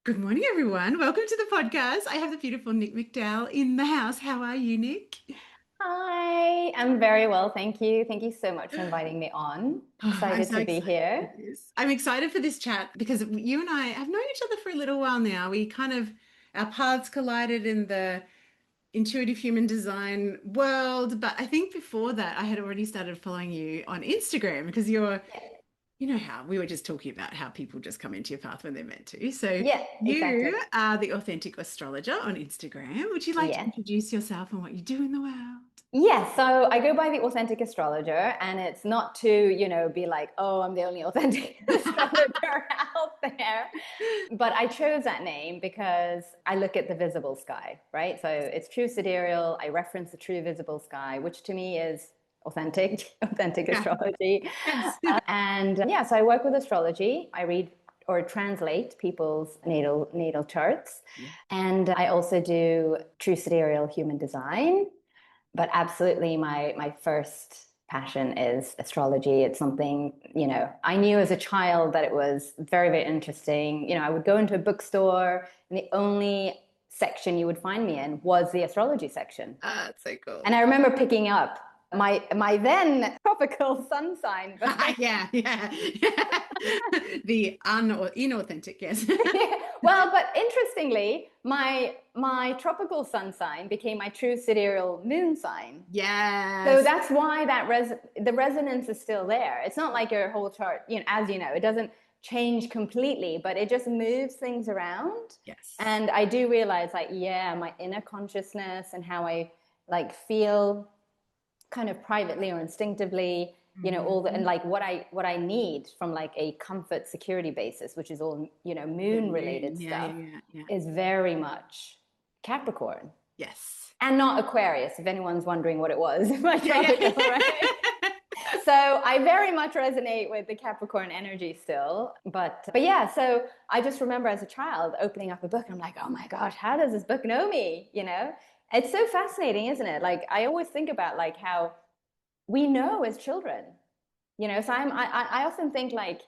Good morning, everyone. Welcome to the podcast. I have the beautiful Nic MacDowall in the house. How are you, Nick? Hi, I'm very well, thank you. Thank you so much for inviting me on. Oh, I'm Excited so to be excited for here. this. I'm excited for this chat because you and I have known each other for a little while now. Our paths collided in the intuitive human design world. But I think before that, I had already started following you on Instagram because you know how we were just talking about how people just come into your path when they're meant to. So Yeah, exactly. you are the authentic astrologer on Instagram. Would you like to Yeah. introduce yourself and what you do in the world? Yeah, so I go by the authentic astrologer, and it's not to, be like, oh, I'm the only authentic astrologer out there. But I chose that name because I look at the visible sky, right? So it's true sidereal. I reference the true visible sky, which to me is authentic Yeah. astrology. Yes. And yeah, so I work with astrology. I read or translate people's natal charts. Yeah. And I also do true sidereal human design. But absolutely, my first passion is astrology. It's something, I knew as a child that it was very, very interesting. I would go into a bookstore, and the only section you would find me in was the astrology section. Ah, it's so And cool. I remember picking up my then tropical sun sign book. Yeah, yeah. The un or inauthentic, yes. Well, but interestingly, my tropical sun sign became my true sidereal moon sign. So Yes. that's why the resonance is still there. It's not like your whole chart, as you know, it doesn't change completely, but it just moves things around. Yes. And I do realize, like, yeah, my inner consciousness and how I like feel kind of privately or instinctively, all the, and Mhm. like what I need from like a comfort security basis, which is all, The moon related moon. Yeah, yeah, stuff, yeah, yeah. is very much Capricorn Yes. and not Aquarius, if anyone's wondering what it was. My Yeah, yeah. tropical, right? So I very much resonate with the Capricorn energy still. But yeah, so I just remember as a child opening up a book and I'm like, oh my gosh, how does this book know me? It's so fascinating, isn't it? Like I always think about like how we know as children, so I often think like,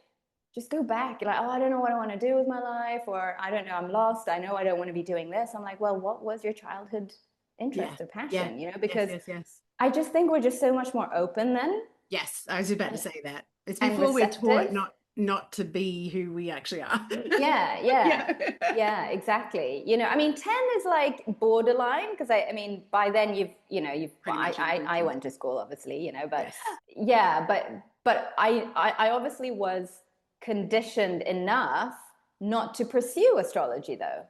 just go back, like, oh, I don't know what I want to do with my life, or I don't know, I'm lost. I know I don't want to be doing this. I'm like, well, what was your childhood Yeah. interest or Yeah. passion? Yes, Because yes, yes. I just think we're just so much more open then Yes, I was about to and, say that. It's and before we're taught receptive. not to be who we actually are. Yeah, yeah. Yeah. Yeah, exactly. I mean, 10 is like borderline because I mean, by then well, Pretty much I imprinted. went to school, obviously, but Yes. yeah, but I obviously was conditioned enough not to pursue astrology though.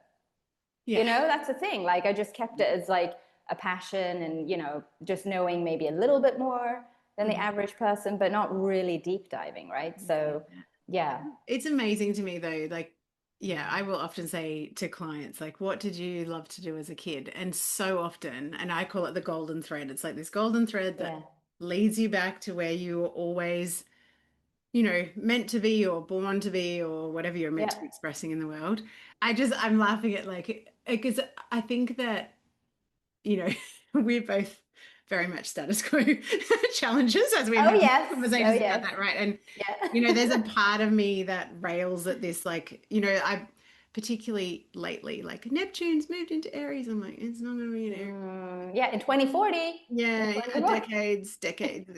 Yeah. That's the thing. Like, I just kept it as like a passion and, just knowing maybe a little bit more than the Mhm. average person, but not really deep diving, right? Yeah. So, yeah. It's amazing to me though, like, yeah, I will often say to clients, like, what did you love to do as a kid? And so often, and I call it the golden thread, it's like this golden thread that Yeah. leads you back to where you were always, meant to be or born to be or whatever you're meant to be Yeah. expressing in the world. I'm laughing at like, because I think that, you know, we're both very much status quo challenges as we've Oh, had yes. Oh, conversations about yes. that, right? And, there's a Yeah. part of me that rails at this, like, I particularly lately, like Neptune's moved into Aries. I'm like, it's not going to be an Aries. Yeah, in 2040, in Yeah, yeah, 2040. decades.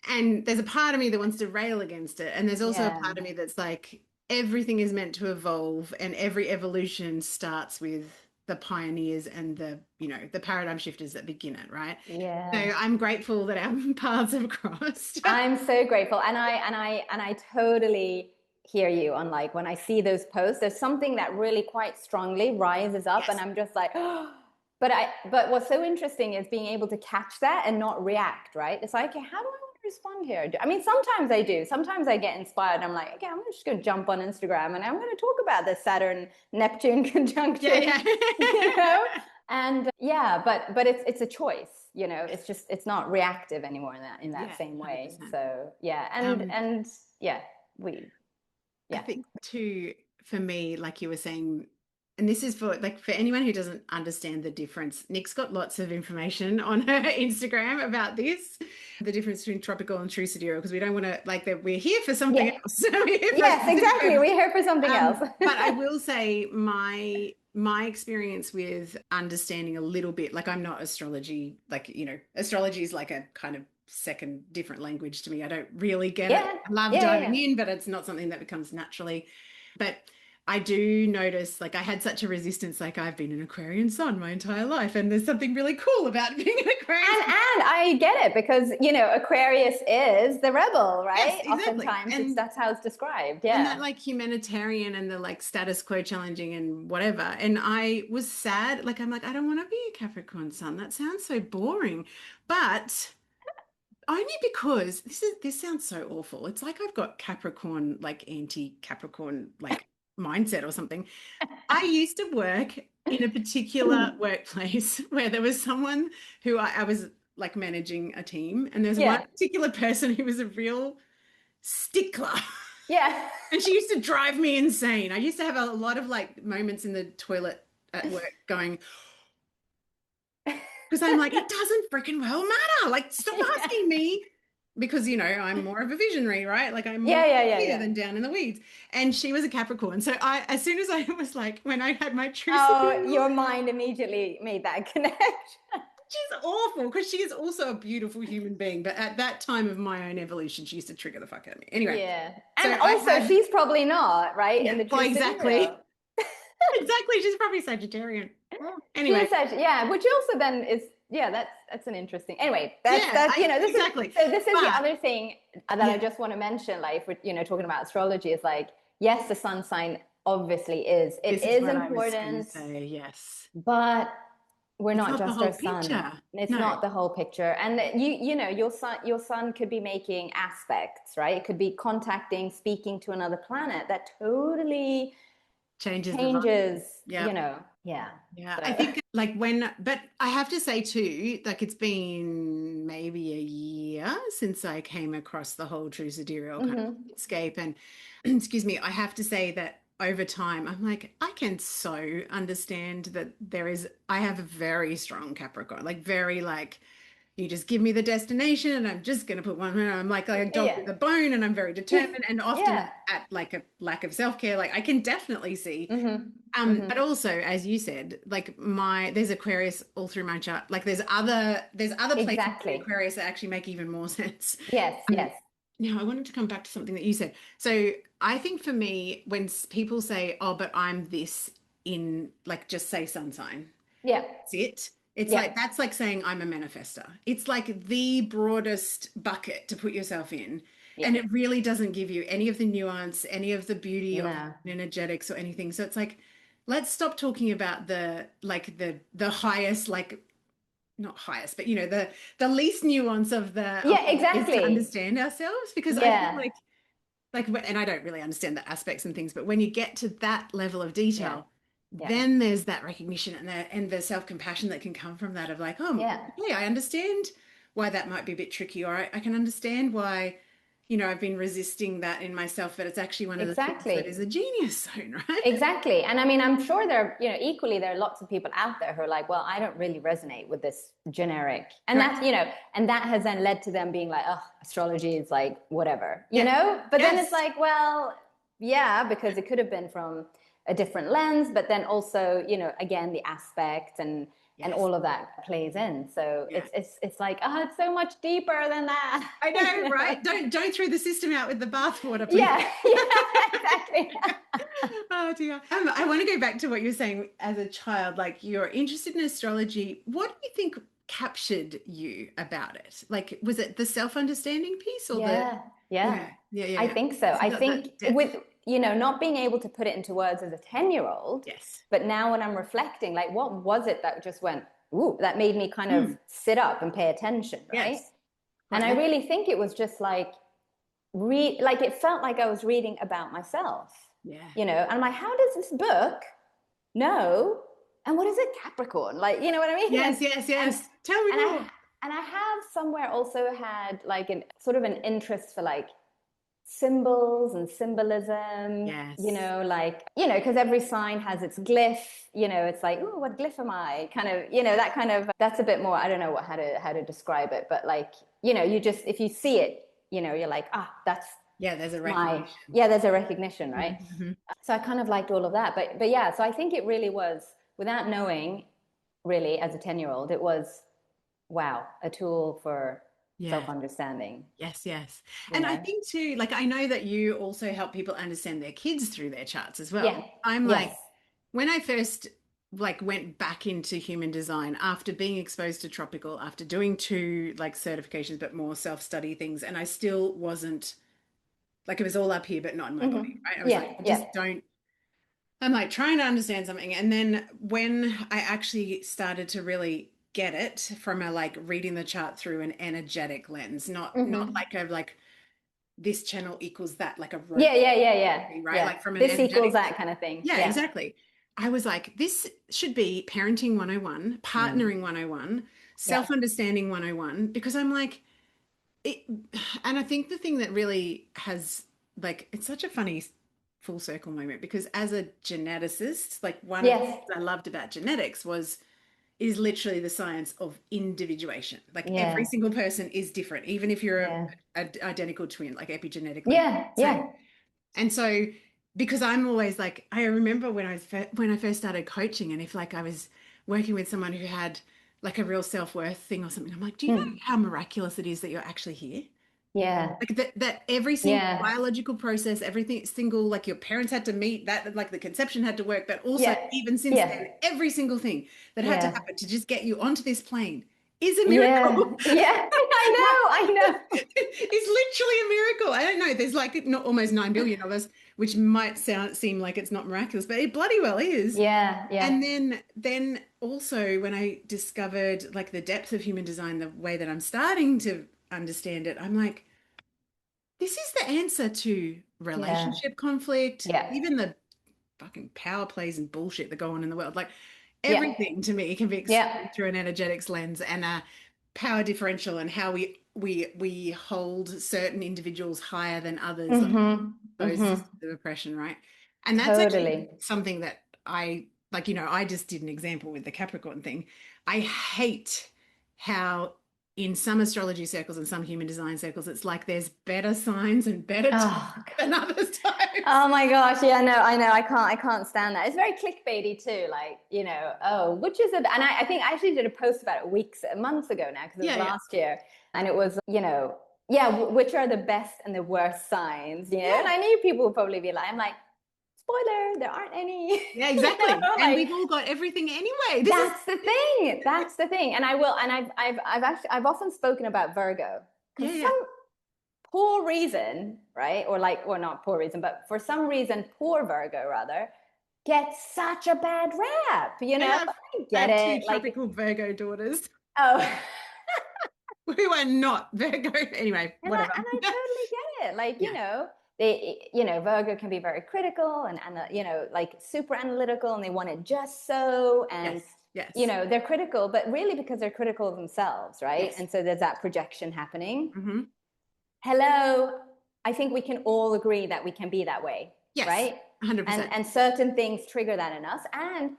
And there's a part of me that wants to rail against it. And there's also a Yeah. part of me that's like, everything is meant to evolve, and every evolution starts with the pioneers and the paradigm shifters that begin it, right? So Yeah. I'm grateful that our paths have crossed. I'm so grateful. And I totally hear you on like when I see those posts, there's something that really quite strongly rises up and Yes. I'm just like, oh, but what's so interesting is being able to catch that and not react, right? It's like, okay, how do I want to respond here? I mean, sometimes I do. Sometimes I get inspired. I'm like, okay, I'm just going to jump on Instagram and I'm going to talk about this Saturn Neptune Yeah, conjunction, you yeah. know? And yeah, but it's a choice, it's not reactive anymore in that Yeah, same way. 100%. So yeah, and Um, and yeah, we I yeah. think too, for me, like you were saying, and this is for anyone who doesn't understand the difference. Nic's got lots of information on her Instagram about this, the difference between tropical and true sidereal, because we don't want to like that we're here for something Yeah. else. We're here for Yes, exactly. We're here for something else. but I will say my experience with understanding a little bit, like I'm not astrology, like, astrology is like a kind of second different language to me. I don't really get it. I love diving in, but it's not something that becomes naturally. But I do notice, like I had such a resistance, like I've been an Aquarian sun my entire life, and there's something really cool about being an Aquarian sun. And I get it because, Aquarius is the rebel, right? Yes, exactly. Oftentimes that's how it's described. And Yeah. that like humanitarian and the like status quo challenging and whatever. And I was sad. Like, I'm like, I don't want to be a Capricorn sun. That sounds so boring. But only because this sounds so awful. It's like I've got Capricorn, like anti-Capricorn, like mindset or something. I used to work in a particular workplace where there was someone who I was like managing a team, and there's one particular person who was a real stickler. Yeah. And she used to drive me insane. I used to have a lot of like moments in the toilet at work going, because I'm like, it doesn't freaking well matter. Like, stop asking me, because I'm more of a visionary, right? Like I'm more here than down in the weeds. And she was a Capricorn. So as soon as I was like, when I had my true sidereal, your mind immediately made that connection. She's awful because she is also a beautiful human being. But at that time of my own evolution, she used to trigger the fuck out of me. Anyway. Yeah. And also, she's probably not, right? Yeah, in the true exactly. Exactly. She's probably Sagittarian. Anyway. Which also then is, that's an interesting, anyway, that's exactly. This is the other thing that I just want to mention, like, if we're, talking about astrology, is like, yes, the sun sign obviously is important. Yes. But we're not just our sun. Picture. It's not the whole picture. And your sun could be making aspects, right? It could be speaking to another planet that totally changes Yeah. So. I think but I have to say too, like it's been maybe a year since I came across the whole True Sidereal kind of landscape, and excuse me, I have to say that over time, I'm like, I can so understand that I have a very strong Capricorn, like very like, you just give me the destination and I'm just going to put one, I'm like a dog with a bone, and I'm very determined, and often at like a lack of self-care, like I can definitely see. But also, as you said, like there's Aquarius all through my chart. Like there's other places in Aquarius that actually make even more sense. Yes. Now, I wanted to come back to something that you said. So I think for me, when people say, oh, but I'm this in, like, just say sun sign. Yeah. That's it. It's like, that's like saying I'm a manifester. It's like the broadest bucket to put yourself in. Yeah. And it really doesn't give you any of the nuance, any of the beauty of energetics or anything. So it's like, let's stop talking about the highest, like, not highest, but the least nuance of the exactly to understand ourselves, because I feel like and I don't really understand the aspects and things, but when you get to that level of detail, then there's that recognition and the self-compassion that can come from that, of like, I understand why that might be a bit tricky, or I can understand why I've been resisting that in myself, but it's actually one of the things that is a genius zone, right? Exactly. And I mean, I'm sure equally there are lots of people out there who are like, well, I don't really resonate with this generic. And that's, and that has then led to them being like, oh, astrology is like, whatever, But then it's like, well, because it could have been from a different lens, but then also, again, the aspect and all of that plays in. So it's like, oh, it's so much deeper than that. I know, right? Don't throw the system out with the bathwater, please. Yeah, exactly. Oh dear. I want to go back to what you were saying as a child. Like, you're interested in astrology. What do you think captured you about it? Like, was it the self-understanding piece, or Yeah. I think so. I think with not being able to put it into words as a 10-year-old. Yes. But now when I'm reflecting, like, what was it that just went, ooh, that made me kind of sit up and pay attention, right? Yes. And I really think it was just like, it felt like I was reading about myself. Yeah. And I'm like, how does this book know? And what is it, Capricorn? Like, you know what I mean? Yes. Tell me more. And I have somewhere also had like sort of an interest for like symbols and symbolism, Yes. like, because every sign has its glyph, it's like, oh, what glyph am I? Kind of, that kind of, that's a bit more, I don't know how to describe it, but like, you just, if you see it, you're like, that's Yeah, there's a my, recognition. yeah, there's a recognition, right? Mm-hmm. So I kind of liked all of that. But yeah, so I think it really was, without knowing, really, as a 10-year-old, it was, wow, a tool for Yeah. self-understanding, Yes, yes. And I think too, like I know that you also help people understand their kids through their charts as well. Yeah. I'm Yes. like, when I first like went back into human design after being exposed to tropical, after doing two like certifications, but more self-study things, and I still wasn't like it was all up here, but not in my body, right? I was like, Yeah. I Yeah. just don't. I'm like trying to understand something. And then when I actually started to really get it from a like reading the chart through an energetic lens, not like a like this channel equals that, like a Yeah. robot, Yeah. Yeah. Yeah. right? Yeah. Like from an This equals energetic lens. that kind of thing. Yeah, Yeah. exactly. I was like, this should be parenting 101, Mm. partnering 101, Yeah. self-understanding 101, because I'm like, it, and I think the thing that really has like it's such a funny full circle moment because as a geneticist, like one of the Yes. things I loved about genetics was is literally the science of individuation. Like every Yeah. single person is different, even if you're Yeah. a identical twin, like epigenetically Yeah. same. Yeah. And so because I'm always like I remember when I first started coaching and if like I was working with someone who had like a real self-worth thing or something, I'm like, do you know Mm. how miraculous it is that you're actually here? Yeah. Like that every single Yeah. biological process, everything single, like your parents had to meet that, like the conception had to work, but also Yeah. even since Yeah. then, every single thing that had to Yeah. happen to just get you onto this plane is a Yeah. miracle. Yeah. I know. It's literally a miracle. I don't know. There's like not almost 9 billion of us, which might seem like it's not miraculous, but it bloody well is. Yeah. Yeah. And then also when I discovered like the depth of human design, the way that I'm starting to understand it, I'm like, this is the answer to Yeah. relationship conflict, Yeah. even the fucking power plays and bullshit that go on in the world. Like Yeah. everything to me can be Yeah. explained through an energetics lens and a power differential and how we hold certain individuals higher than others, like Mm-hmm. those Mm-hmm. systems of oppression, right? And that's actually Totally. something that I like, I just did an example with the Capricorn thing. I hate how in some astrology circles and some human design circles, it's like there's better signs and better Oh, than other times. oh my gosh, yeah, no, I know, I can't stand that. It's very clickbaity too, like, oh, which is and I think I actually did a post about it months ago now, because it was Yeah, yeah, last year, and it was, yeah, which are the best and the worst signs, yeah. and I knew people would probably be like, I'm like, spoiler, there aren't any, Yeah, exactly. And like, we've all got everything anyway. that's the thing. That's the thing. And I've often spoken about Virgo, Yeah, because yeah. some poor reason, right? Or like, or not poor reason, but for some reason, poor Virgo rather gets such a bad rap. I have I I get have two it. Like, tropical Virgo daughters oh, who are not Virgo. Anyway, whatever. and I totally get it. Like, Yeah. Virgo can be very critical and like super analytical, and they want it just so, and Yes. Yes. they're critical, but really because they're critical of themselves, right? Yes. And so there's that projection happening. Mm-hmm. Hello, I think we can all agree that we can be that way, Yes. right? 100%. And certain things trigger that in us, and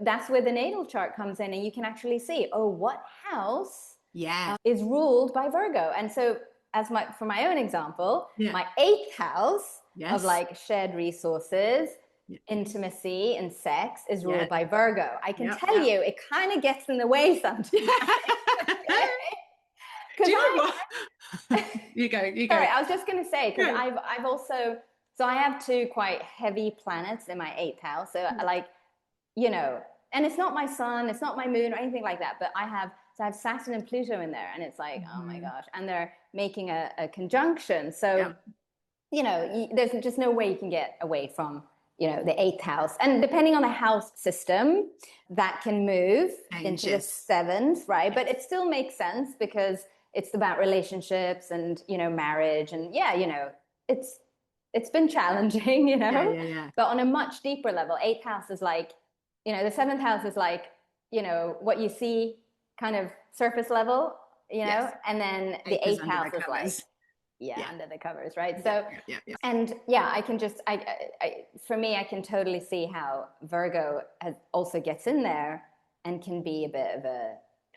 that's where the natal chart comes in, and you can actually see, oh, what house Yeah. is ruled by Virgo. And so, for my own example, Yeah. my eighth house of Yes. like shared resources, Yeah. intimacy, and sex is Yeah. ruled by Virgo. I can Yep. tell Yep. you, it kind of gets in the way sometimes. Do Because you know what? You go. You go. sorry, I was just going to say, because Go. I've also, so I have two quite heavy planets in my eighth house. So like, and it's not my sun, it's not my moon or anything like that, but I have Saturn and Pluto in there, and it's like, oh my gosh, and they're making a conjunction. So, Yep. there's just no way you can get away from, the eighth house. And depending on the house system, that can move into the Changes. seventh, right? But it still makes sense because it's about relationships and, marriage. And yeah, it's been challenging, Yeah. Yeah. Yeah. but on a much deeper level, eighth house is like, the seventh house is like, what you see kind of surface level, Yes. and then the Acres eighth under house the is like, covers. yeah, Yeah. under the covers, right? Yeah. So, Yeah. Yeah. Yeah. and yeah, I can just, for me, I can totally see how Virgo also gets in there and can be a bit of a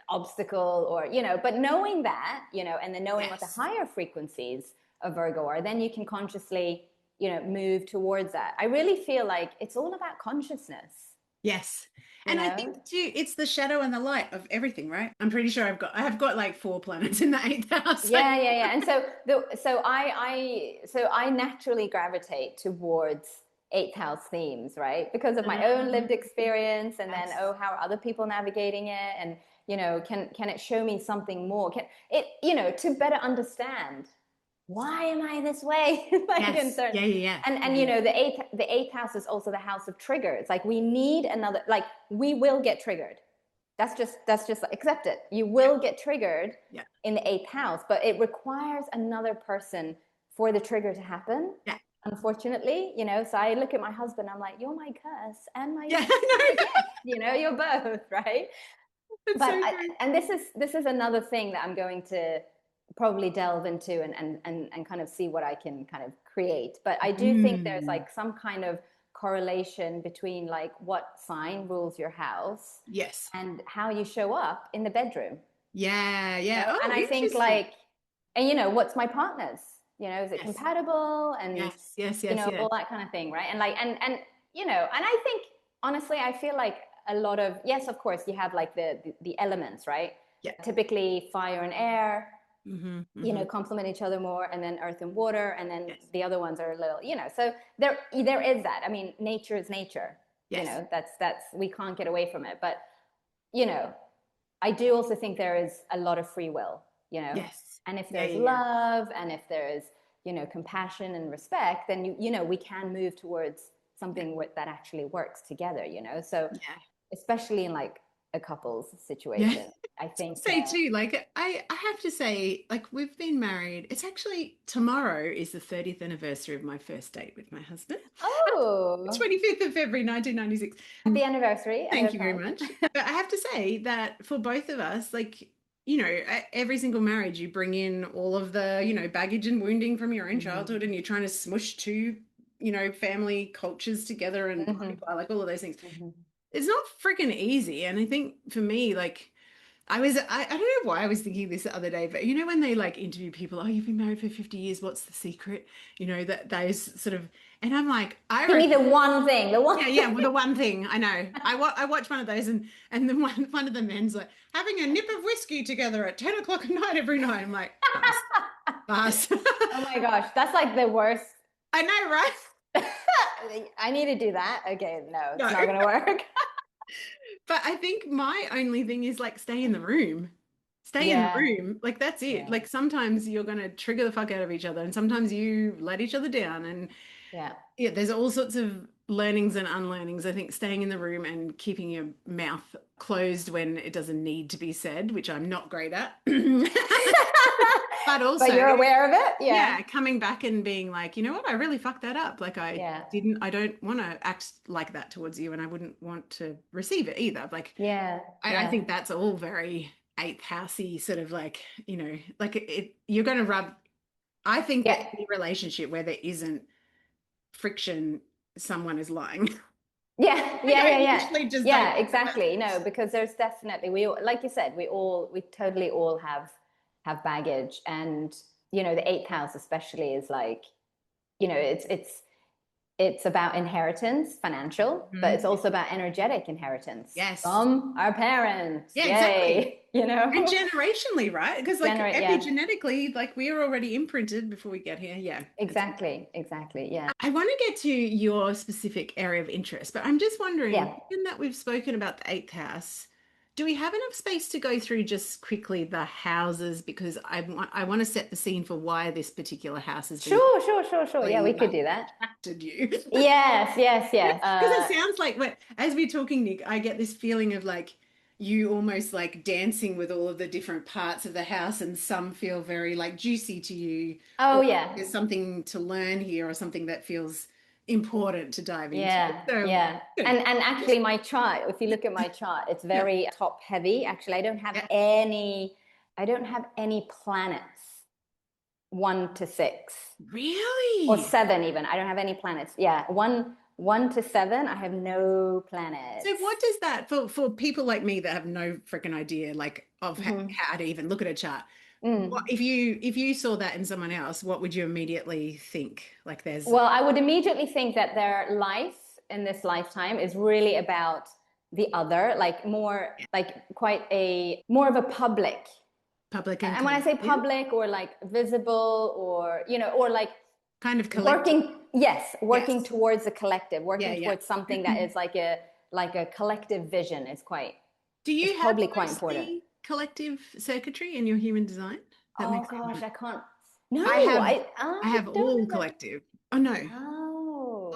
obstacle, or, you know, but knowing that, you know, and then knowing what the Yes. higher frequencies of Virgo are, then you can consciously, you know, move towards that. I really feel like it's all about consciousness, Yes. you And I think know? too, it's the shadow and the light of everything, right? I'm pretty sure I have got like 4 planets in the eighth house. Yeah, yeah, yeah. And so I naturally gravitate towards eighth house themes, right? Because of my own lived experience, and then, Yes. oh, how are other people navigating it? And, you know, can it show me something more? Can it, you know, to better understand why am I this way? Like in Yes. certain, Yeah. Yeah. and you know, the eighth house is also the house of triggers. Like we need another, like we will get triggered. That's just accept it. You will get triggered Yeah. in the eighth house, but it requires another person for the trigger to happen. Yeah. Unfortunately, you know, so I look at my husband, I'm like, you're my curse and my, Yeah. I my know. gift, you know, you're both, right? It's But so true. and this is another thing that I'm going to probably delve into and kind of see what I can kind of create. But I do think there's like some kind of correlation between like what sign rules your house Yes. and how you show up in the bedroom. Yeah. You Yeah. know? And Oh, I think interesting. like, and you know, what's my partner's? You know, is it Yes. compatible? And Yes. Yes. you Yes. know, Yeah. all that kind of thing, right? And like, and you know, and I think honestly, I feel like a lot of, yes, of course, you have like the elements, right? Yeah. Typically, fire and air, Mm-hmm. you Mm-hmm. know, complement each other more, and then earth and water, and then Yes. the other ones are a little, you know. So there is that. I mean, nature is nature. You Yes. know, that's we can't get away from it. But you know, I do also think there is a lot of free will, you know, Yes. and if Yeah. there's Yeah. Yeah. love and if there's, you know, compassion and respect, then you know, we can move towards Yeah. something that actually works together, you know. So Yeah. especially in like a couple's Yeah. situation, I think. Say too, like I have to say, like we've been married. It's actually tomorrow is the 30th anniversary of my first date with my husband. Oh, 25th of February, 1996. happy anniversary ahead Thank of you very time. much. But I have to say that for both of us, like, you know, every single marriage, you bring in all of the, you know, baggage and wounding from your own Mm-hmm. childhood, and you're trying to smush two, you know, family cultures together and blah, blah, Mm-hmm. blah, like all of those things. Mm-hmm. It's not freaking easy. And I think for me, like, I don't know why I was thinking this the other day, but you know, when they like interview people, oh, you've been married for 50 years, what's the secret? You know, that those sort of, and I'm like, I Give me the reckon, one thing, the one yeah, yeah, thing. well, the one thing I know, I watch one of those, and then one of the men's like having a nip of whiskey together at 10 o'clock at night every night. I'm like, pass, pass. Oh my gosh, that's like the worst. I know, right? I need to do that. Okay, no, it's No. not gonna work. But I think my only thing is like stay in the room. Stay in the Yeah, room. Like that's it. yeah, Like sometimes you're gonna trigger the fuck out of each other, and sometimes you let each other down. And yeah. yeah, there's all sorts of learnings and unlearnings. I think staying in the room and keeping your mouth closed when it doesn't need to be said, which I'm not great at. But But also, you're aware of it? Yeah, yeah, coming back and being like, you know what, I really fucked that up. Like yeah, I don't want to act like that towards you, and I wouldn't want to receive it either. Like yeah, I yeah, think that's all very eighth housey sort of like, you know, like you're going to rub. I think that yeah, any relationship where there isn't friction, someone is lying. yeah, Like yeah, I yeah, yeah, literally just don't yeah. think that Exactly. No, because there's definitely we all, like you said, we totally all have baggage, and you know, the eighth house especially is like, you know, it's about inheritance, financial, but it's Mhm. also about energetic inheritance Yes. from our parents. Yeah, exactly. Yay, you And know, generationally, right? Because like generate. Yeah, epigenetically, like we are already imprinted before we get here. Yeah. exactly, exactly. Yeah, I want to get to your specific area of interest, but I'm just wondering, yeah. given that we've spoken about the eighth house, do we have enough space to go through just quickly the houses? Because I want to set the scene for why this particular house has been Sure, sure, sure, sure. Yeah, really we like could do that. attracted you. Yes, yes, yes. Because it sounds like as we're talking, Nick, I get this feeling of like you almost like dancing with all of the different parts of the house, and some feel very like juicy to you, Oh or yeah, there's something to learn here, or something that feels important to dive into. yeah, So, yeah. good. And actually, my chart. If you look at my chart, it's Yeah, very top heavy. Actually, I don't have yeah. any. I don't have any planets 1 to 6 or Really? 7 even. I don't have any planets. Yeah, 1 to 7, I have no planets. So what does that for people like me that have no freaking idea like of Mhm. how to even look at a chart? What Mm. if you saw that in someone else, what would you immediately think? Like there's Well, I would immediately think that their life in this lifetime is really about the other, like more, like quite a more of a public. public and And when I say yeah, public or like visible or, or like kind of collective. working, yes, working Yes. towards a collective, Yeah, working yeah. towards something that is like a collective vision is quite, Do is you have probably quite important. mostly collective circuitry in your human design? That Oh makes me gosh, wonder. I can't. No, I have I I have don't all know that. collective. Oh no. Oh,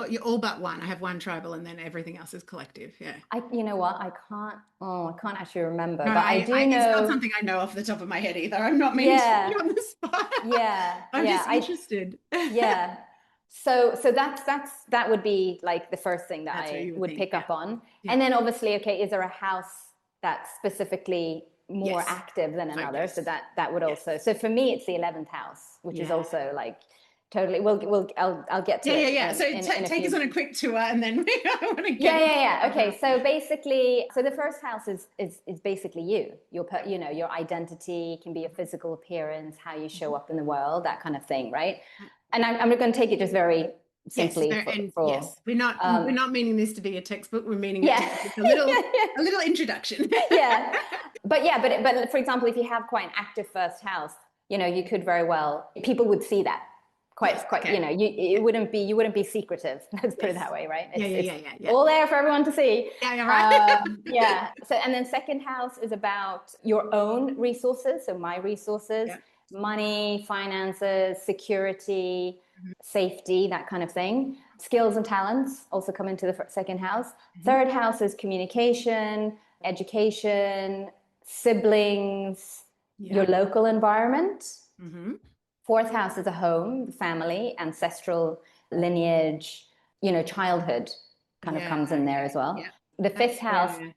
Oh, you're all but one. I have one tribal and then everything else is collective. Yeah. you know what? I can't. Oh, I can't actually remember, No, but I do it's not know. something I know off the top of my head either. I'm not meaning to put you Yeah, on the spot. I'm yeah. just interested. Yeah. So that would be like the first thing that That's what I you would would think. pick Yeah. up on. Yeah. And then obviously, okay, is there a house that's specifically more Yes. active than another? So Focus. that would Yes. also. So for me, it's the 11th house, which is Yeah. also like totally. I'll get to Yeah, yeah, it yeah. So in a take us few. on a quick tour and then I want to get Yeah, into yeah, the yeah. other Okay, house. so basically, so the first house is basically you. Your identity can be your physical appearance, how you show up in the world, that kind of thing, right? And I'm going to take it just very Yes, simply and for yes, we're um, not meaning this to be a textbook. We're meaning it to yeah, be just yeah, yeah, a little introduction. yeah. But yeah, but for example, if you have quite an active first house, you could very well people would see that Yes. quite. Okay. It wouldn't be you wouldn't be secretive. Let's put it Yes. that way, right? Yeah. Yeah. It's Yeah. Yeah. Yeah. all there for everyone to see. Yeah. Yeah. Right. Yeah. So and then second house is about your own resources. So my resources, Yeah. money, finances, security, Mhm. safety, that kind of thing. Skills and talents also come into the second house. Mhm. Third house is communication, education, siblings, your Yeah. local environment. Hmm. Fourth house is a home, family, ancestral lineage, childhood kind of Yeah. comes in there Okay. as well. Yeah. The That's fifth house. where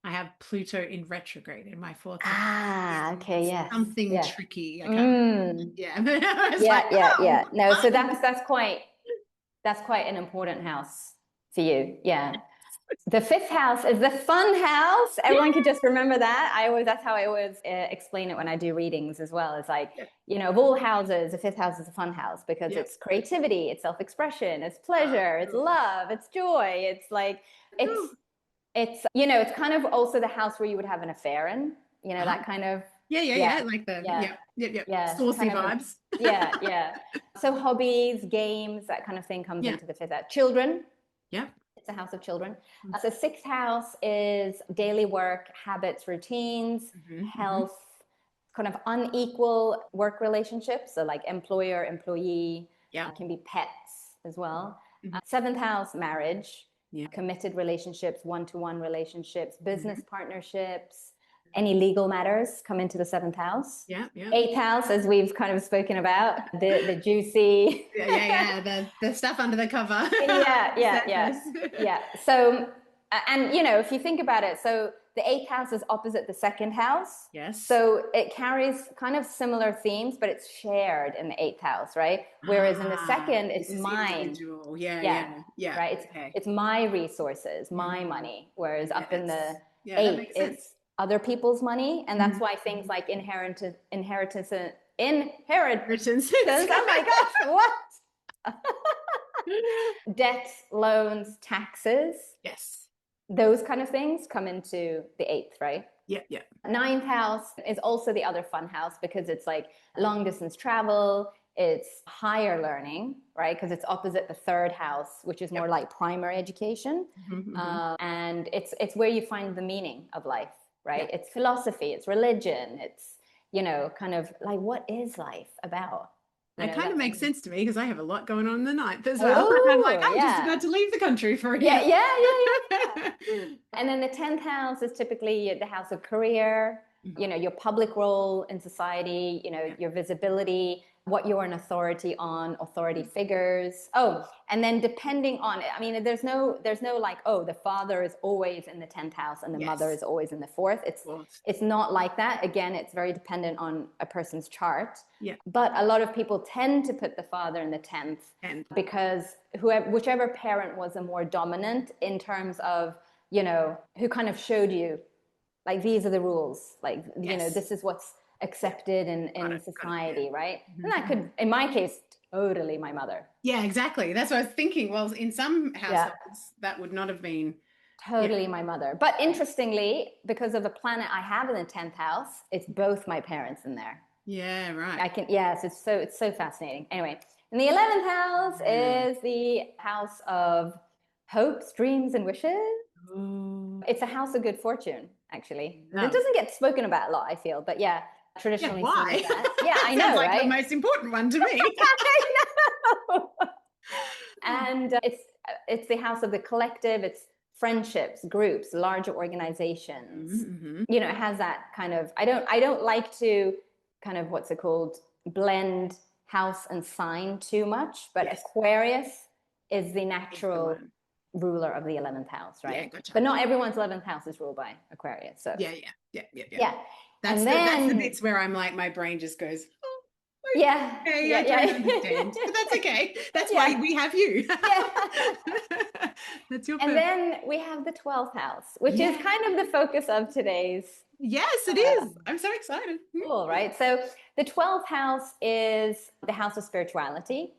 I have Pluto in retrograde in my fourth house. Ah, okay, yes. Something Yeah. tricky. I can't. Mm. Yeah. I was Yeah, like, yeah, oh, yeah. No, so fun. that's quite an important house for you. Yeah. The fifth house is the fun house. Everyone could just remember that. That's how I always explain it when I do readings as well. It's like, Yeah. of all houses, the fifth house is a fun house because Yeah. it's creativity, it's self-expression, it's pleasure, it's Cool. love, it's joy. It's like, Cool. it's kind of also the house where you would have an affair in, Uh-huh. that kind of, Yeah. Yeah. yeah, Yeah. Like the yeah, yeah. Yep. Yep. yeah, Saucy kind of vibes. yeah, yeah. So hobbies, games, that kind of thing comes Yeah. into the fifth house. Children, Yeah. it's a house of children. So sixth house is daily work, habits, routines, Mm-hmm. Mm-hmm. health, kind of unequal work relationships. So like employer, employee, Yeah. can be pets as well. Mm-hmm. Seventh house, marriage, Yeah. committed relationships, one-to-one relationships, business Mm-hmm. partnerships, any legal matters come into the seventh house. Yeah. Yeah. Eighth house, as we've kind of spoken about, the juicy. Yeah. Yeah. Yeah. The stuff under the cover. Yeah, yeah, yeah, Sadness. yeah. So, and if you think about it, so the eighth house is opposite the second house. Yes. So it carries kind of similar themes, but it's shared in the eighth house, right? Whereas in the second, it's This is mine. individual. Yeah. Yeah, Yeah. Yeah. right. Okay. It's my resources, my Mhm. money. Whereas up in Yes. the Yeah, that eighth, makes sense. it's other people's money, and that's Mhm. why things like inheritance. Inheritance. Oh my gosh, what? Debt, loans, taxes, Yes. those kind of things come into the eighth, right? Yeah. Yeah. Ninth house is also the other fun house because it's like long distance travel, it's higher learning, right? Because it's opposite the third house, which is more like primary education. Mm-hmm. And it's where you find the meaning of life, right? Yeah. It's philosophy, it's religion, it's, kind of like, what is life about? It kind of makes sense to me because I have a lot going on in the ninth as well. I'm like, Oh, I'm just yeah. about to leave the country for a Yeah, year. yeah. And then the 10th house is typically the house of career, your public role in society, your visibility, what you're an authority on, authority figures. Oh, and then depending on it, I mean, there's no like, oh, the father is always in the 10th house and the mother is always in the fourth. It's not like that. Again, it's very dependent on a person's chart. Yeah. But a lot of people tend to put the father in the 10th because whichever parent was a more dominant in terms of, you know, who kind of showed you, like, these are the rules, like, you know, this is what's accepted in society, right? And that could, in my case, totally my mother. Yeah, exactly. That's what I was thinking. Well, in some households, that would not have been totally my mother. But interestingly, because of the planet I have in the 10th house, it's both my parents in there. Yeah, right. I can, yes, it's so fascinating. Anyway, and the 11th house is the house of hopes, dreams, and wishes. Ooh. It's a house of good fortune, actually. It doesn't get spoken about a lot, I feel, but yeah, traditionally. Yeah, why? Yeah, I know, sounds like right? the most important one to me. I know. And it's the house of the collective. It's friendships, groups, larger organizations. You know, it has that kind of, I don't like to kind of, what's it called, blend house and sign too much, but Aquarius is the natural ruler of the 11th house, right? Yeah, gotcha. But not everyone's 11th house is ruled by Aquarius. So yeah. That's the bits where I'm like, my brain just goes, oh, okay, I don't understand. But that's okay. That's why we have you. That's your purpose. And then we have the 12th house, which is kind of the focus of today's. Yes, it is. I'm so excited. Cool, right? So the 12th house is the house of spirituality,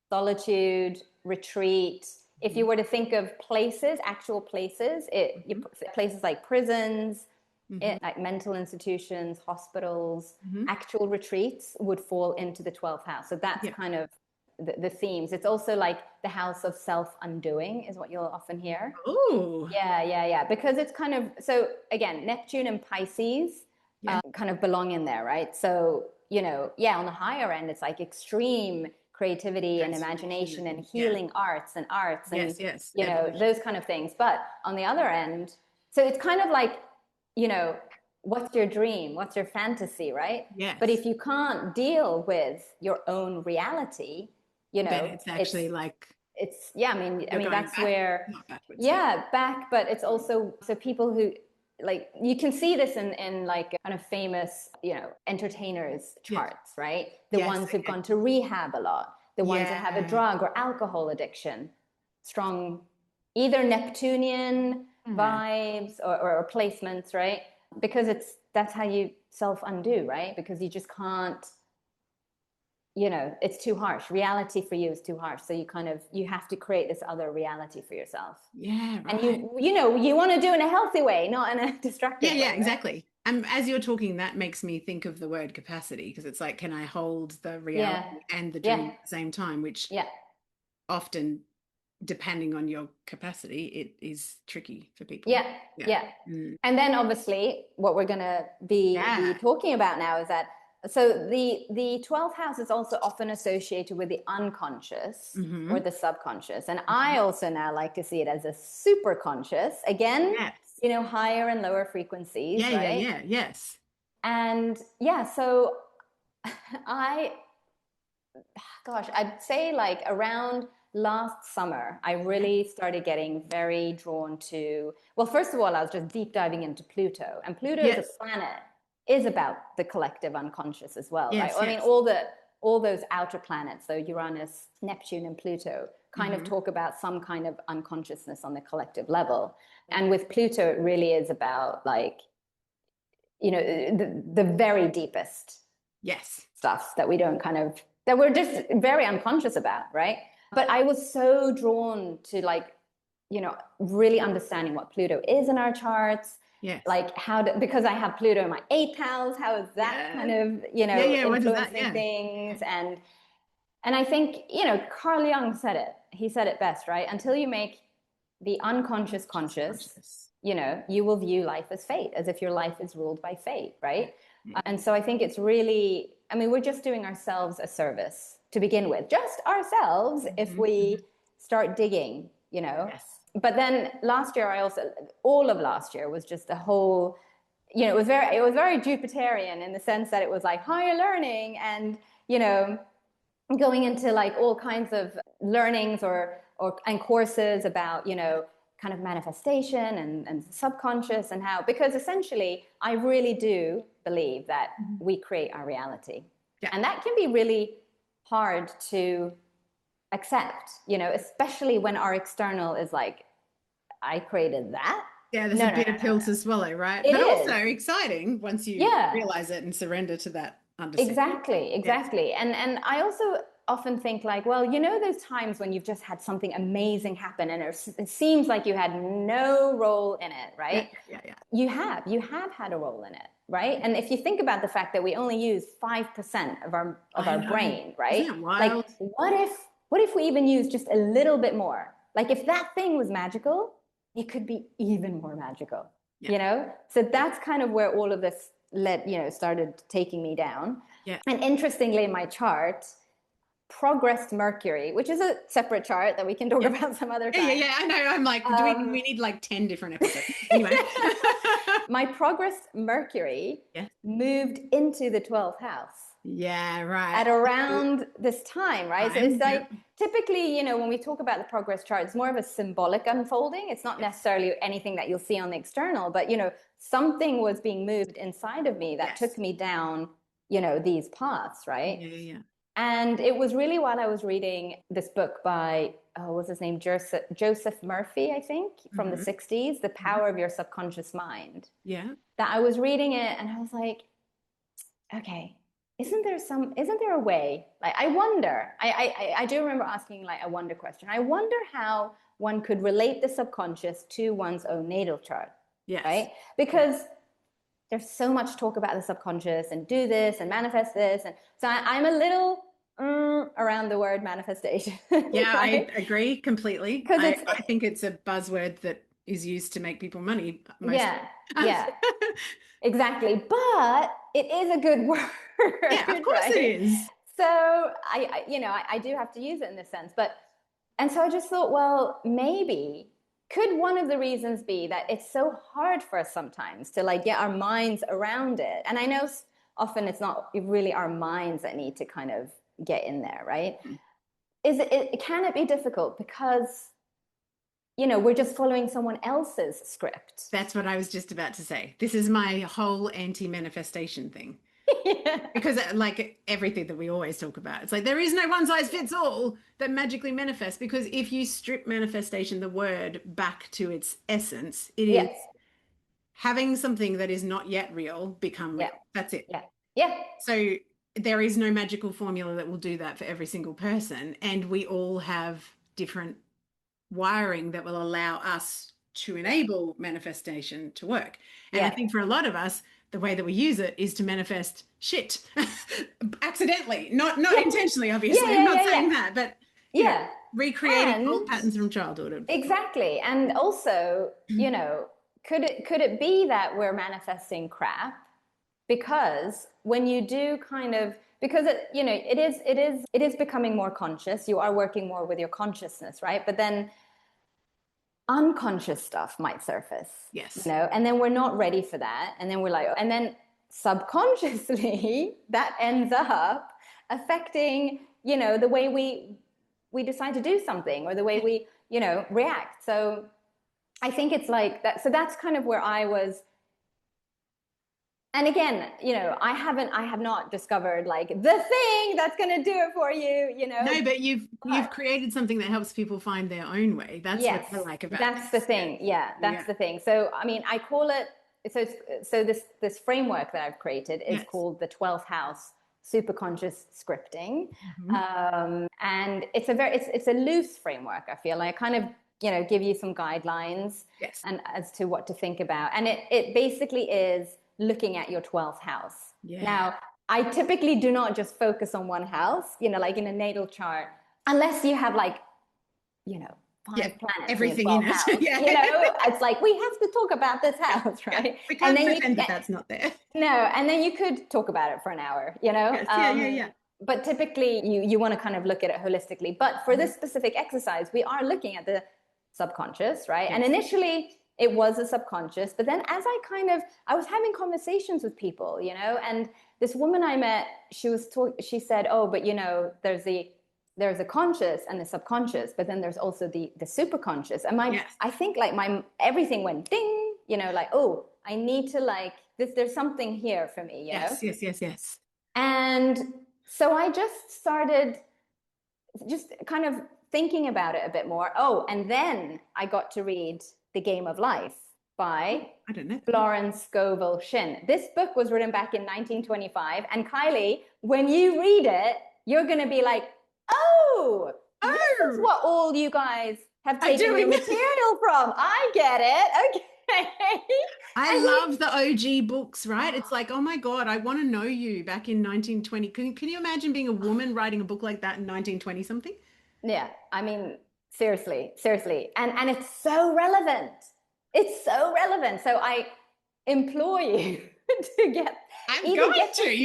solitude, retreat. If you were to think of places, actual places, places like prisons, like mental institutions, hospitals, actual retreats would fall into the 12th house. So that's kind of the themes. It's also like the house of self-undoing is what you'll often hear. Oh. Yeah. Because it's kind of, so again, Neptune and Pisces kind of belong in there, right? So, you know, on the higher end, it's like extreme creativity and imagination and healing arts and you know, those kind of things. But on the other end, so it's kind of like, you know, what's your dream? What's your fantasy, right? Yes. But if you can't deal with your own reality, you know, then it's actually I mean that's back, where back, but it's also, so people who, like, you can see this in like kind of famous, you know, entertainers charts, right? The ones who've gone to rehab a lot, the ones that have a drug or alcohol addiction, strong, either Neptunian vibes or placements, right? Because that's how you self-undo, right? Because you just can't, you know, it's too harsh. Reality for you is too harsh. So you have to create this other reality for yourself. Yeah, right. And you know, you want to do it in a healthy way, not in a destructive way. Yeah, exactly. And as you're talking, that makes me think of the word capacity, because it's like, can I hold the reality and the dream at the same time, which often, depending on your capacity, it is tricky for people. And then obviously what we're going to be talking about now is that, so the 12th house is also often associated with the unconscious or the subconscious. And I also now like to see it as a superconscious, again, you know, higher and lower frequencies, right? Yes. And so I'd say like around last summer, I really started getting very drawn to, well, first of all, I was just deep diving into Pluto. And Pluto is a planet, is about the collective unconscious as well, right? I mean, all those outer planets, so Uranus, Neptune, and Pluto, kind of talk about some kind of unconsciousness on the collective level. And with Pluto, it really is about, like, you know, the very deepest stuff that we don't that we're just very unconscious about, right? But I was so drawn to, like, you know, really understanding what Pluto is in our charts. Like because I have Pluto in my 8th house, how is that kind of, you know, influencing things? And I think, you know, Carl Jung said it. He said it best, right? Until you make the unconscious conscious, you know, you will view life as fate, as if your life is ruled by fate, right? And so I think it's really, I mean, we're just doing ourselves a service to begin with, just ourselves, if we start digging, you know. But then last year, all of last year was just a whole, you know, it was very Jupiterian in the sense that it was like higher learning and, you know, going into like all kinds of learnings and courses about, you know, kind of manifestation and subconscious and how, because essentially I really do believe that we create our reality. Yeah. And that can be really hard to accept, you know, especially when our external is like, I created that. Yeah, there's a bitter pill to swallow, right? But also exciting once you realize it and surrender to that understanding. Exactly. And I also often think like, well, you know, those times when you've just had something amazing happen and it seems like you had no role in it, right? Yeah. You have had a role in it, right? And if you think about the fact that we only use 5% of our brain, right? Isn't that wild? Like, what if we even use just a little bit more? Like if that thing was magical, it could be even more magical, you know? So that's kind of where all of this started taking me down. Yeah. And interestingly, in my chart, progressed Mercury, which is a separate chart that we can talk about some other time. Yeah, I know. I'm like, we need like 10 different episodes. Anyway. My progressed Mercury moved into the 12th house. Yeah, right. At around this time, right? So it's like typically, you know, when we talk about the progress chart, it's more of a symbolic unfolding. It's not necessarily anything that you'll see on the external, but, you know, something was being moved inside of me that took me down, you know, these paths, right? Yeah. And it was really while I was reading this book by, what's his name? Joseph Murphy, I think, from the 60s, The Power of Your Subconscious Mind. Yeah. That I was reading it and I was like, okay, isn't there a way? Like, I wonder, I do remember asking like a wonder question. I wonder how one could relate the subconscious to one's own natal chart. Yes. Right? Because there's so much talk about the subconscious and do this and manifest this. And so I'm a little around the word manifestation. Yeah, right? I agree completely. Because I think it's a buzzword that is used to make people money. Yeah. Exactly. But it is a good word. Yeah, of course it is. So I do have to use it in this sense. And so I just thought, well, maybe could one of the reasons be that it's so hard for us sometimes to like get our minds around it? And I know often it's not really our minds that need to kind of get in there, right? Can it be difficult because, you know, we're just following someone else's script? That's what I was just about to say. This is my whole anti-manifestation thing. Because like everything that we always talk about, it's like there is no one size fits all that magically manifests, because if you strip manifestation, the word, back to its essence, it is having something that is not yet real become real. That's it. Yeah. So there is no magical formula that will do that for every single person, and we all have different wiring that will allow us to enable manifestation to work. And I think for a lot of us, the way that we use it is to manifest shit accidentally, not intentionally, obviously. I'm not saying that, but know, recreating old patterns from childhood. Exactly. And also, you know, could it be that we're manifesting crap because when you do because it is becoming more conscious. You are working more with your consciousness, right? But then unconscious stuff might surface. Yes. You know, and then we're not ready for that. And then we're like, and then subconsciously that ends up affecting, you know, the way we decide to do something or the way we, you know, react. So I think it's like that. So that's kind of where I was. And again, you know, I have not discovered like the thing that's going to do it for you, you know. No, but you've created something that helps people find their own way. That's what I like about that's the thing. Yeah, that's the thing. So, I mean, I call it, so this framework that I've created is called the 12th house Superconscious Scripting. And it's a loose framework. I feel like I kind of, you know, give you some guidelines and as to what to think about. And it basically is looking at your 12th house. Now, I typically do not just focus on one house, you know, like in a natal chart, unless you have like, you know, 5 planets, everything in it. House, you know, it's like we have to talk about this house, right? We can't pretend that that's not there. No, and then you could talk about it for an hour, you know. But typically, you want to kind of look at it holistically. But for this specific exercise, we are looking at the subconscious, right? And initially, it was a subconscious, but then as I was having conversations with people, you know, and this woman I met, she said, oh, but there's a conscious and the subconscious, but then there's also the superconscious. And I think like everything went ding, like, oh, I need to like this, there's something here for me, you know? Yes. And so I just started just kind of thinking about it a bit more. Oh, and then I got to read The Game of Life by Florence Scovel Shinn. This book was written back in 1925. And Kylie, when you read it, you're going to be like, oh, this is what all you guys have taken your material from. I get it. Okay. I love the OG books, right? It's like, oh my God, I want to know you back in 1920. Can you imagine being a woman writing a book like that in 1920 something? Yeah, I mean, seriously. And it's so relevant. It's so relevant. So I implore you to get. You've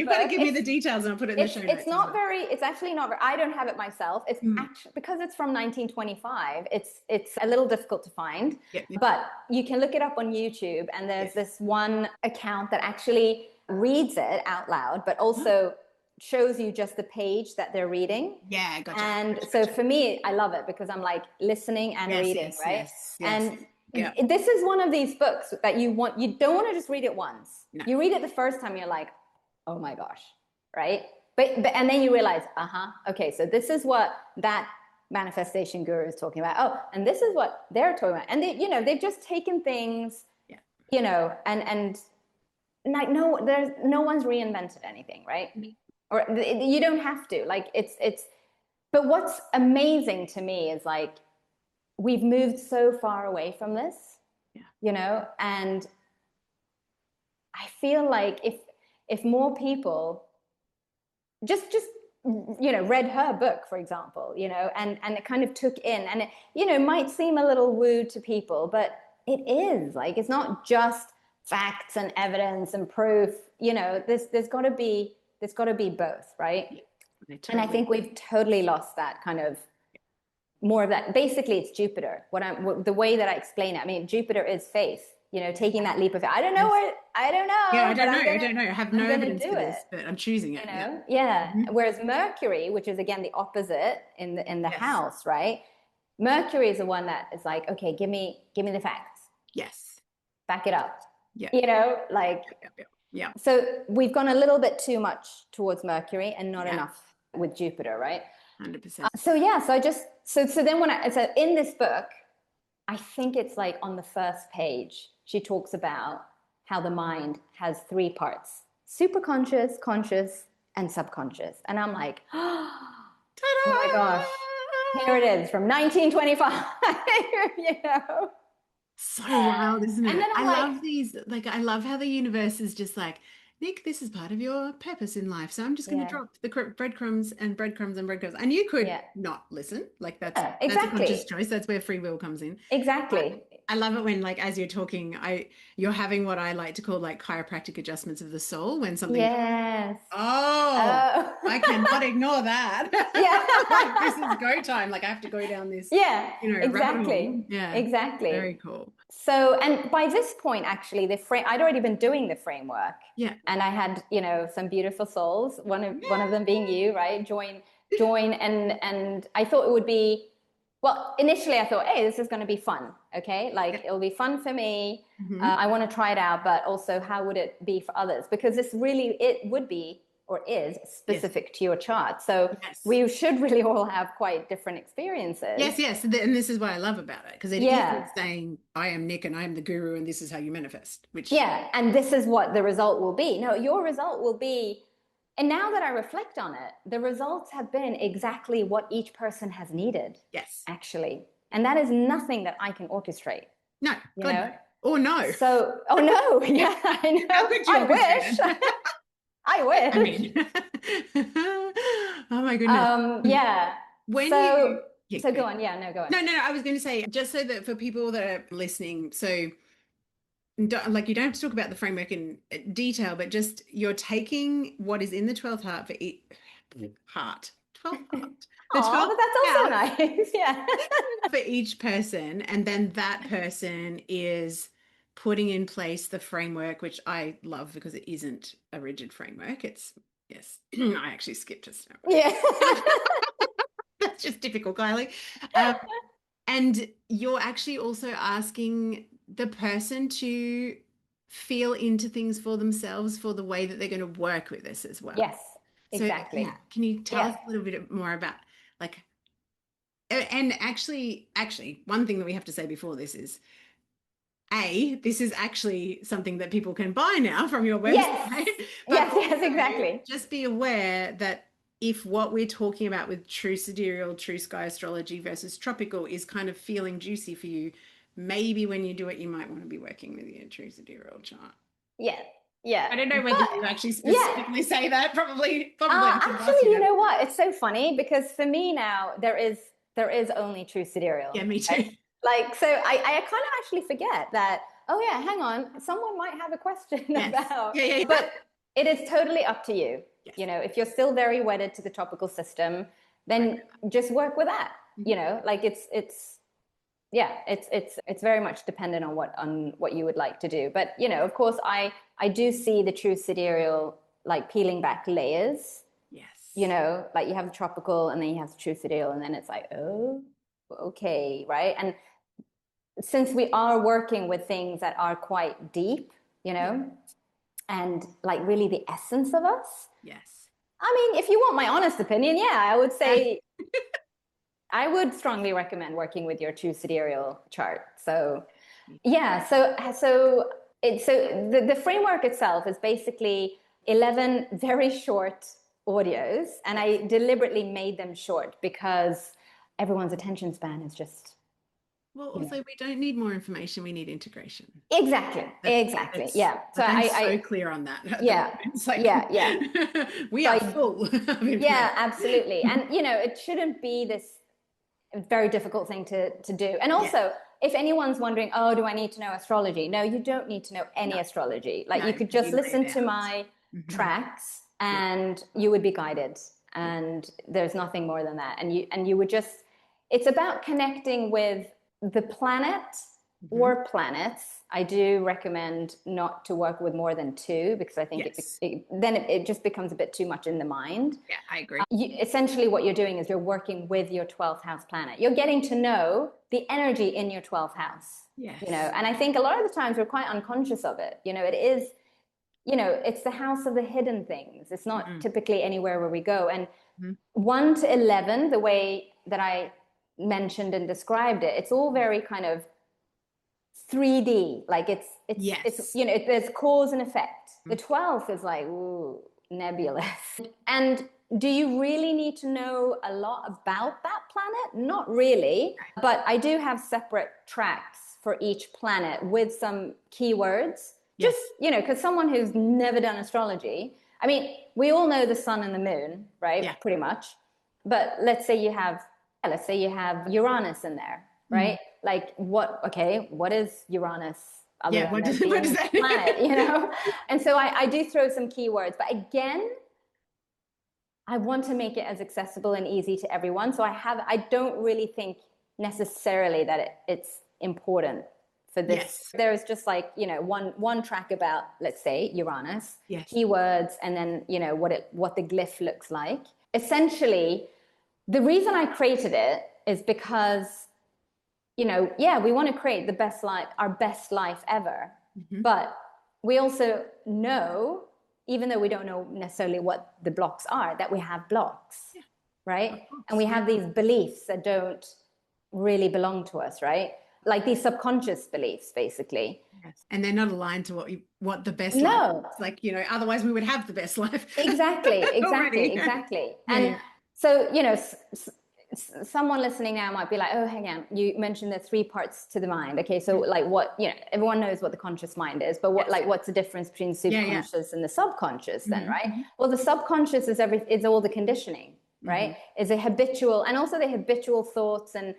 got to give me the details and I'll put it in the show notes. It's actually not, I don't have it myself. It's actually, because it's from 1925, it's a little difficult to find, but you can look it up on YouTube, and there's this one account that actually reads it out loud, but also shows you just the page that they're reading. Yeah, gotcha. And so for me, I love it because I'm like listening and reading, right? And this is one of these books that you don't want to just read it once. No. You read it the first time, you're like, oh my gosh, right? But and then you realize, okay, so this is what that manifestation guru is talking about. Oh, and this is what they're talking about. And they've just taken things, and like no one's reinvented anything, right? Or you don't have to. Like it's. But what's amazing to me is like we've moved so far away from this, and I feel like if more people just read her book, for example, and it kind of took in, and it might seem a little woo to people, but it is like, it's not just facts and evidence and proof, there's got to be both, right? And I think we've totally lost that kind of more of that. Basically it's Jupiter. The way that I explain it, I mean, Jupiter is faith, taking that leap of faith. I don't know. Yeah, I don't know. I have no evidence for this, but I'm choosing it. Whereas Mercury, which is again the opposite in the house, right? Mercury is the one that is like, okay, give me the facts. Yes. Back it up. Yeah. Yeah. So we've gone a little bit too much towards Mercury and not enough with Jupiter, right? 100%. So then in this book, I think it's like on the first page, she talks about how the mind has 3 parts: superconscious, conscious, and subconscious. And I'm like, oh my gosh, here it is from 1925, So wild, isn't it? I love these, like, I love how the universe is just like, Nic, this is part of your purpose in life. So I'm just going to drop the breadcrumbs and breadcrumbs and breadcrumbs. And you could not listen. Like that's a conscious choice. That's where free will comes in. Exactly. I love it when, like, as you're talking, you're having what I like to call like chiropractic adjustments of the soul when something. Yes. I cannot ignore that. Like, this is go time. Like I have to go down this. Yeah. Exactly. Yeah. Exactly. Very cool. So, and by this point, actually, I'd already been doing the framework. Yeah. And I had, some beautiful souls. One of them being you, right? Join, and I thought it would be. Well, initially I thought, hey, this is going to be fun. Okay. Like it'll be fun for me. Mm-hmm. I want to try it out, but also how would it be for others? Because it would be, or is specific to your chart. So we should really all have quite different experiences. Yes. And this is what I love about it. Because it isn't saying I am Nic and I am the guru and this is how you manifest. And this is what the result will be. No, your result will be. And now that I reflect on it, the results have been exactly what each person has needed. Yes. Actually. And that is nothing that I can orchestrate. No. Or no. So, no. Yeah, I know. How could you I wish. I wish. I mean, oh my goodness. Yeah. So go on. Yeah, no, go on. No. I was going to say, just so that for people that are listening, so you don't have to talk about the framework in detail, but just you're taking what is in the 12th heart for each heart. 12th heart. But that's also nice. Yeah. For each person, and then that person is putting in place the framework, which I love because it isn't a rigid framework. It's, yes, I actually skipped a step. Yeah. That's just typical Kylie. And you're actually also asking the person to feel into things for themselves for the way that they're going to work with this as well. Yes, So, exactly. yeah, can you tell us a little bit more about, like, and actually, one thing that we have to say before this is, this is actually something that people can buy now from your website. Yes. But yes, exactly. Just be aware that if what we're talking about with true sidereal, true sky astrology versus tropical is kind of feeling juicy for you, maybe when you do it, you might want to be working with your true sidereal chart. Yeah. Yeah. I don't know whether you actually specifically say that. Probably. Actually, you know what? It's so funny because for me now, there is only true sidereal. Yeah, me too. Right? Like, so I kind of actually forget that, oh yeah, hang on, someone might have a question about, but it is totally up to you. Yes. You know, if you're still very wedded to the tropical system, then just work with that. You know, like it's very much dependent on what you would like to do. But, you know, of course, I do see the true sidereal, like, peeling back layers. Yes. You know, like you have the tropical and then you have the true sidereal, and then it's like, oh, okay, right? And since we are working with things that are quite deep, you know, and like really the essence of us. Yes. I mean, if you want my honest opinion, I would say I would strongly recommend working with your true sidereal chart. So the framework itself is basically 11 very short audios, and I deliberately made them short because everyone's attention span is just, well, also, we don't need more information. We need integration. Exactly. Yeah. So I'm so clear on that. Yeah. Like, yeah. We are full. Yeah, absolutely. And, you know, it shouldn't be this very difficult thing to do. And also, if anyone's wondering, oh, do I need to know astrology? No, you don't need to know any astrology. Like, you could just listen to my tracks and you would be guided. And there's nothing more than that. And you would just, it's about connecting with the planet or planets. I do recommend not to work with more than 2 because I think it just becomes a bit too much in the mind. Yeah, I agree. Essentially what you're doing is you're working with your 12th house planet. You're getting to know the energy in your 12th house. Yes. You know, and I think a lot of the times we're quite unconscious of it. You know, it is, you know, it's the house of the hidden things. It's not typically anywhere where we go. And 1 to 11, the way that I mentioned and described it, it's all very kind of 3D. Like it's you know, there's cause and effect. The 12th is like, ooh, nebulous. And do you really need to know a lot about that planet? Not really. But I do have separate tracks for each planet with some keywords. Just, you know, because someone who's never done astrology, I mean, we all know the sun and the moon, right? Yeah. Pretty much. But let's say you have Uranus in there, right? Like what is Uranus? What does that planet, you know? And so I do throw some keywords, but again, I want to make it as accessible and easy to everyone. So I don't really think necessarily that it's important for this. Yes. There's just like, you know, one track about, let's say, Uranus, keywords, and then, you know, what the glyph looks like. Essentially, the reason I created it is because, you know, we want to create the best life, our best life ever. But we also know, even though we don't know necessarily what the blocks are, that we have blocks, right? And we have these beliefs that don't really belong to us, right? Like these subconscious beliefs, basically. Yes. And they're not aligned to what the best life is. Like, you know, otherwise we would have the best life. Exactly. And so, you know, someone listening now might be like, oh, hang on, you mentioned there's 3 parts to the mind. Okay, so like what, you know, everyone knows what the conscious mind is, but what's the difference between the superconscious and the subconscious then, right? Well, the subconscious is all the conditioning, right? Is a habitual, and also the habitual thoughts and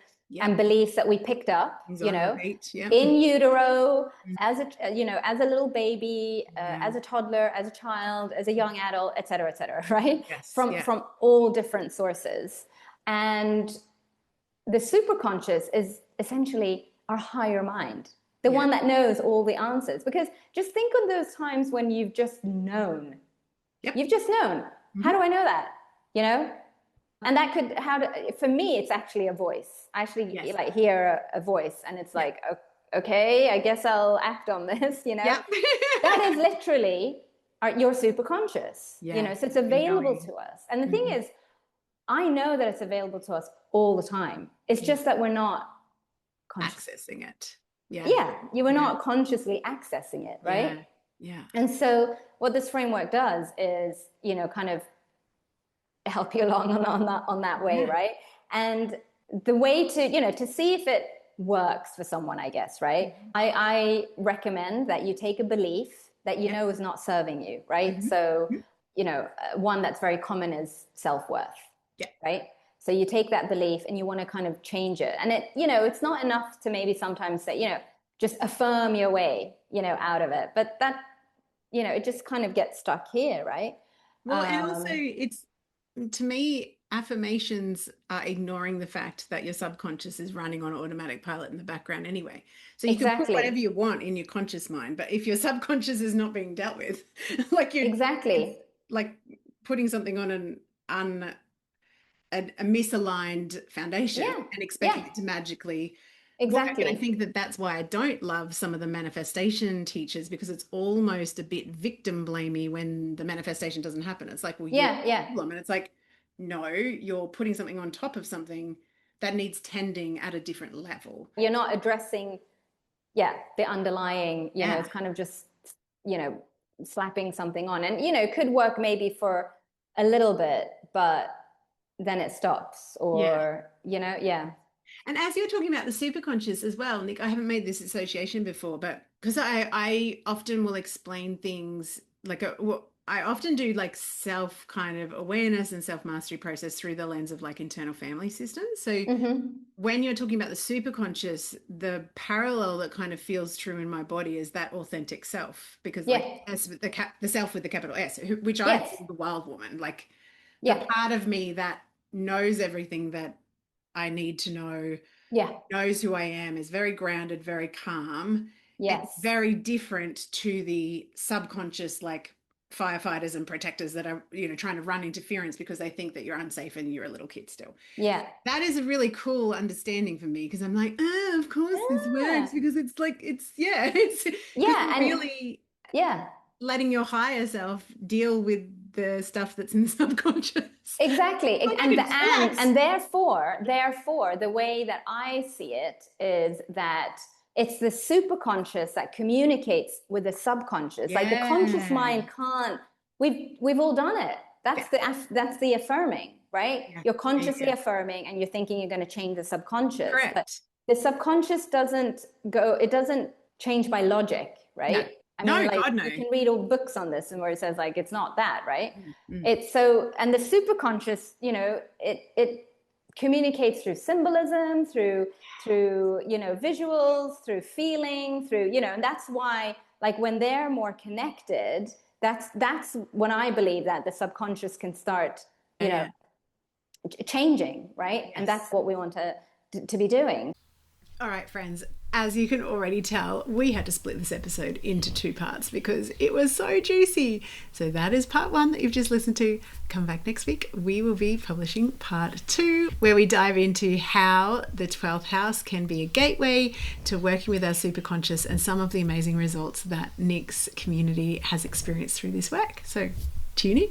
beliefs that we picked up, you know, in utero, as a little baby, as a toddler, as a child, as a young adult, et cetera, right? From all different sources. And the superconscious is essentially our higher mind. the one that knows all the answers. Because just think of those times when you've just known. Yep. You've just known. How do I know that? You know? And that could, for me, it's actually a voice. I actually like hear a voice, and it's like, okay, I guess I'll act on this, you know? Yep. That is literally your superconscious, you know, so it's available to us. And the thing is, I know that it's available to us all the time. It's just that we're not accessing it. Yeah, you were not consciously accessing it, right? Yeah. And so what this framework does is, you know, kind of help you along on that way, right? And the way to, you know, to see if it works for someone, I guess, right? I recommend that you take a belief that you know is not serving you, right? So, you know, one that's very common is self-worth, right? So you take that belief and you want to kind of change it. And it, you know, it's not enough to maybe sometimes say, you know, just affirm your way, you know, out of it. But that, you know, it just kind of gets stuck here, right? Well, and also it's, to me, affirmations are ignoring the fact that your subconscious is running on automatic pilot in the background anyway. So you can put whatever you want in your conscious mind, but if your subconscious is not being dealt with, like you're like putting something on a misaligned foundation and expecting it to magically work. And I think that that's why I don't love some of the manifestation teachers, because it's almost a bit victim blamey when the manifestation doesn't happen. It's like, well, you're the problem. And it's like, no, you're putting something on top of something that needs tending at a different level. You're not addressing, the underlying, you know, it's kind of just, you know, slapping something on. And, you know, it could work maybe for a little bit, but then it stops, or, you know, And as you're talking about the superconscious as well, Nic, I haven't made this association before, but because I often will explain things like I often do like self kind of awareness and self-mastery process through the lens of like internal family systems. So when you're talking about the superconscious, the parallel that kind of feels true in my body is that authentic self, because like the self with the capital S, which I call the wild woman, like the part of me that knows everything that I need to know, knows who I am, is very grounded, very calm. It's very different to the subconscious, like firefighters and protectors that are, you know, trying to run interference because they think that you're unsafe and you're a little kid still. That is a really cool understanding for me, because I'm like, of course this works, because it's like, it's really letting your higher self deal with the stuff that's in the subconscious. Exactly. And therefore, the way that I see it is that it's the superconscious that communicates with the subconscious. Like the conscious mind can't. We've all done it. That's the affirming, right? You're consciously affirming, and you're thinking you're going to change the subconscious. Correct. But the subconscious doesn't change by logic, right? No. I mean, like, God, no. You can read all books on this, and where it says like it's not that, right? It's so, and the superconscious, you know, it communicates through symbolism, through you know, visuals, through feeling, through, you know, and that's why, like, when they're more connected, that's when I believe that the subconscious can start, you know, changing, right? And that's what we want to be doing. All right, friends, as you can already tell, we had to split this episode into 2 parts because it was so juicy. So that is part 1 that you've just listened to. Come back next week. We will be publishing part 2, where we dive into how the 12th house can be a gateway to working with our superconscious and some of the amazing results that Nic's community has experienced through this work. So tune in.